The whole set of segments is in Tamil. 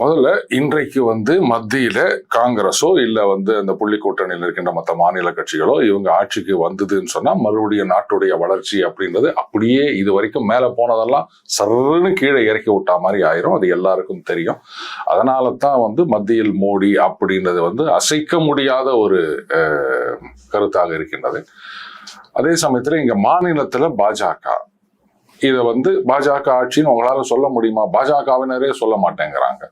முதல்ல இன்றைக்கு மத்தியில காங்கிரஸோ இல்ல அந்த புள்ளி கூட்டணியில் இருக்கின்ற மற்ற மாநில கட்சிகளோ இவங்க ஆட்சிக்கு வந்ததுன்னு சொன்னா மறுபடியும் நாட்டுடைய வளர்ச்சி அப்படின்றது அப்படியே இது வரைக்கும் மேல போனதெல்லாம் சர்ன்னு கீழே இறக்கி விட்டா மாதிரி ஆயிரும். அது எல்லாருக்கும் தெரியும். அதனால தான் மத்தியில் மோடி அப்படின்றது அசைக்க முடியாத ஒரு கருத்தாக இருக்கின்றது. அதே சமயத்துல இங்க மாநிலத்துல பாஜக இதை பாஜக ஆட்சின்னு உங்களால சொல்ல முடியுமா? பாஜகவினரே சொல்ல மாட்டேங்கிறாங்க.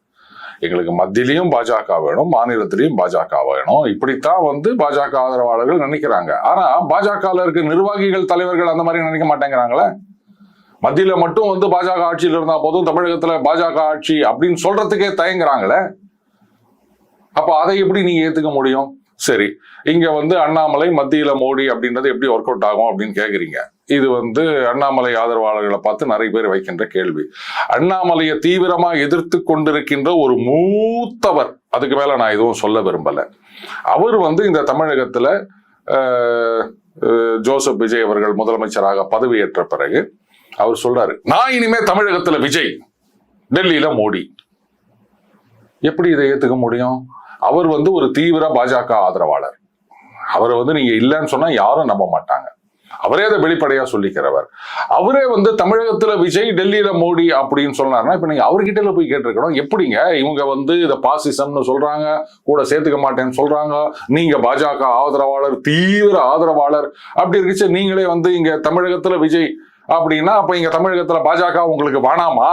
எங்களுக்கு மத்தியிலையும் பாஜக வேணும், மாநிலத்திலையும் பாஜக வேணும், இப்படித்தான் பாஜக ஆதரவாளர்கள் நினைக்கிறாங்க. ஆனா பாஜகல இருக்க நிர்வாகிகள், தலைவர்கள் அந்த மாதிரி நினைக்க மாட்டேங்கிறாங்களே. மத்தியில மட்டும் பாஜக ஆட்சியில் இருந்தா போதும், தமிழகத்துல பாஜக ஆட்சி அப்படின்னு சொல்றதுக்கே தயங்குறாங்களே. அப்ப அதை எப்படி நீங்க ஏத்துக்க முடியும்? சரி, இங்க அண்ணாமலை மத்தியில மோடி அப்படின்றது எப்படி ஒர்க் அவுட் ஆகும் அப்படின்னு கேக்குறீங்க. இது அண்ணாமலை ஆதரவாளர்களை பார்த்து நிறைய பேர் வைக்கின்ற கேள்வி. அண்ணாமலையை தீவிரமா எதிர்த்து கொண்டிருக்கின்ற ஒரு மூத்தவர், அதுக்கு மேல நான் எதுவும் சொல்ல விரும்பல, அவர் இந்த தமிழகத்துல ஜோசப் விஜய் அவர்கள் முதலமைச்சராக பதவியேற்ற பிறகு அவர் சொல்றாரு, நான் இனிமே தமிழகத்துல விஜய், டெல்லியில மோடி. எப்படி இதை ஏத்துக்க முடியும்? அவர் ஒரு தீவிர பாஜக ஆதரவாளர். அவரை நீங்க இல்லைன்னு சொன்னா யாரும் நம்ப மாட்டாங்க. அவரே அதை வெளிப்படையா சொல்லிக்கிறவர். அவரே தமிழகத்துல விஜய், டெல்லியில மோடி அப்படின்னு சொன்னாருன்னா இப்ப நீங்க அவர்கிட்ட போய் கேட்டிருக்கணும். எப்படிங்க இவங்க இதை பாசிசம்னு சொல்றாங்க, கூட சேர்த்துக்க மாட்டேன்னு சொல்றாங்க, நீங்க பாஜக ஆதரவாளர், தீவிர ஆதரவாளர், அப்படி இருந்துச்சு நீங்களே இங்க தமிழகத்துல விஜய் அப்படின்னா அப்ப இங்க தமிழகத்துல பாஜக உங்களுக்கு வேணாமா